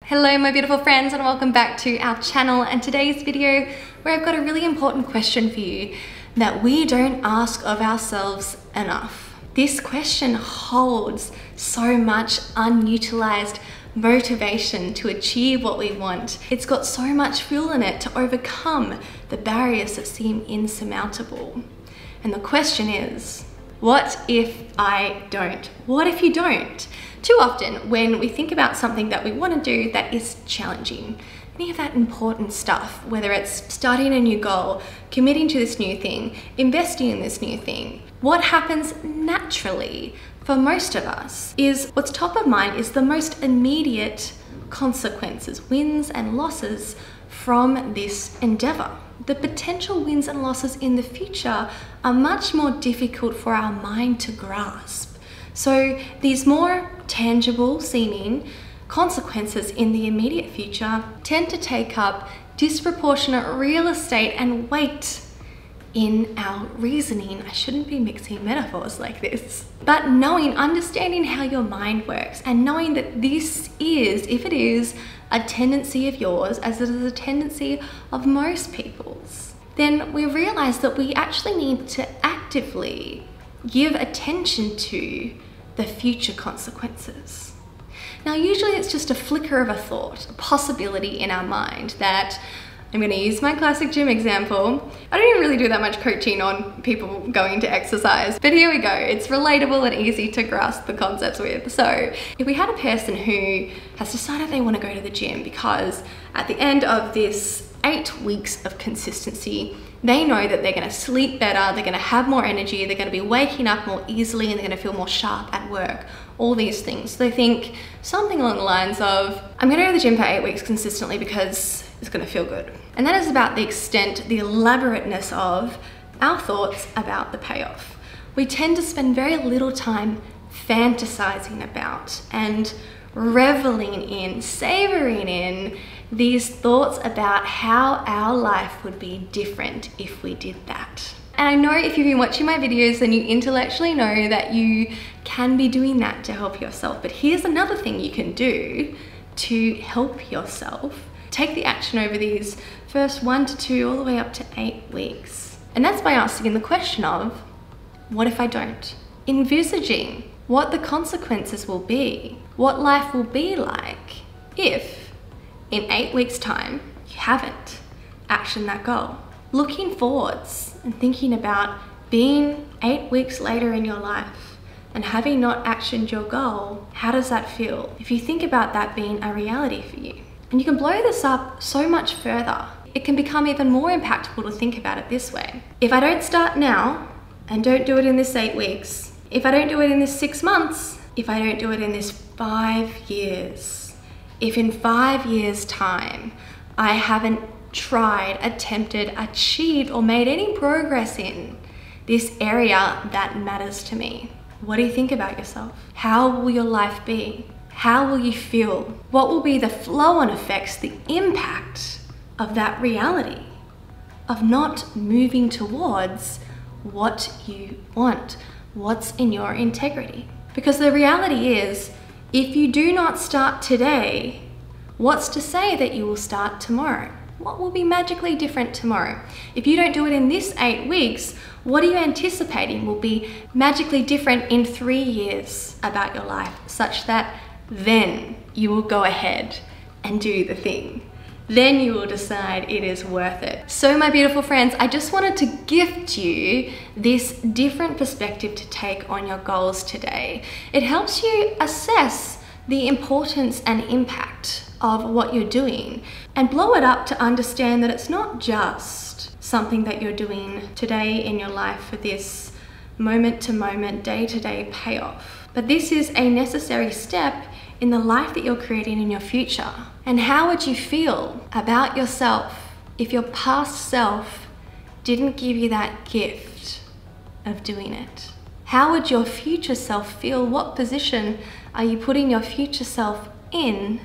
Hello my beautiful friends, and welcome back to our channel and today's video where I've got a really important question for you that we don't ask of ourselves enough. This question holds so much unutilized motivation to achieve what we want. It's got so much fuel in it to overcome the barriers that seem insurmountable. And the question is, what if I don't? What if you don't? Too often when we think about something that we want to do that is challenging, any of that important stuff, whether it's starting a new goal, committing to this new thing, investing in this new thing, what happens naturally for most of us is what's top of mind is the most immediate consequences, wins and losses from this endeavor. The potential wins and losses in the future are much more difficult for our mind to grasp. So these more tangible seeming consequences in the immediate future tend to take up disproportionate real estate and weight in our reasoning. I shouldn't be mixing metaphors like this. But understanding how your mind works and knowing that this is, if it is, a tendency of yours as it is a tendency of most people's, then we realize that we actually need to actively give attention to the future consequences. Now, usually it's just a flicker of a thought, a possibility in our mind that, I'm gonna use my classic gym example. I don't even really do that much coaching on people going to exercise, but here we go. It's relatable and easy to grasp the concepts with. So if we had a person who has decided they wanna go to the gym because at the end of this 8 weeks of consistency, they know that they're gonna sleep better, they're gonna have more energy, they're gonna be waking up more easily, and they're gonna feel more sharp at work, all these things. They think something along the lines of, I'm gonna go to the gym for 8 weeks consistently because it's gonna feel good. And that is about the extent, the elaborateness of our thoughts about the payoff. We tend to spend very little time fantasizing about and reveling in, savoring in these thoughts about how our life would be different if we did that. And I know if you've been watching my videos, then you intellectually know that you can be doing that to help yourself. But here's another thing you can do to help yourself take the action over these first 1 to 2 all the way up to 8 weeks. And that's by asking the question of, what if I don't? Envisaging what the consequences will be, what life will be like if in 8 weeks time you haven't actioned that goal. Looking forwards and thinking about being 8 weeks later in your life and having not actioned your goal, how does that feel? If you think about that being a reality for you. And you can blow this up so much further. It can become even more impactful to think about it this way. If I don't start now and don't do it in this 8 weeks, if I don't do it in this 6 months, if I don't do it in this 5 years, if in 5 years time I haven't tried, attempted, achieved, or made any progress in this area that matters to me, what do you think about yourself? How will your life be? How will you feel? What will be the flow-on effects, the impact of that reality of not moving towards what you want, what's in your integrity? Because the reality is, if you do not start today, what's to say that you will start tomorrow? What will be magically different tomorrow? If you don't do it in this 8 weeks, what are you anticipating will be magically different in 3 years about your life, such that then you will go ahead and do the thing. Then you will decide it is worth it. So my beautiful friends, I just wanted to gift you this different perspective to take on your goals today. It helps you assess the importance and impact of what you're doing and blow it up to understand that it's not just something that you're doing today in your life for this moment to moment, day to day payoff, but this is a necessary step in the life that you're creating in your future. And how would you feel about yourself if your past self didn't give you that gift of doing it? How would your future self feel? What position are you putting your future self in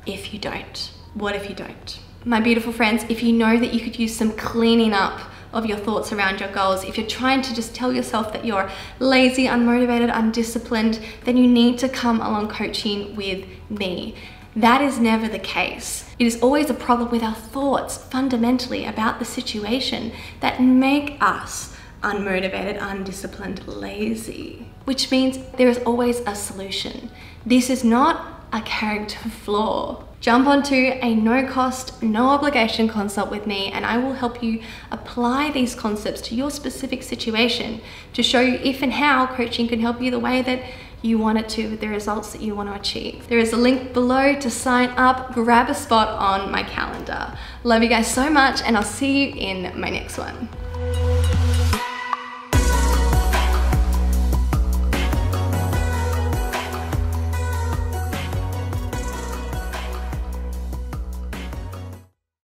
if you don't? What if you don't? My beautiful friends, if you know that you could use some cleaning up of your thoughts around your goals, if you're trying to just tell yourself that you're lazy, unmotivated, undisciplined, then you need to come along coaching with me. That is never the case. It is always a problem with our thoughts fundamentally about the situation that make us unmotivated, undisciplined, lazy, which means there is always a solution. This is not a character flaw. Jump onto a no cost, no obligation consult with me, and I will help you apply these concepts to your specific situation to show you if and how coaching can help you the way that you want it to, with the results that you want to achieve. There is a link below to sign up, grab a spot on my calendar. Love you guys so much, and I'll see you in my next one.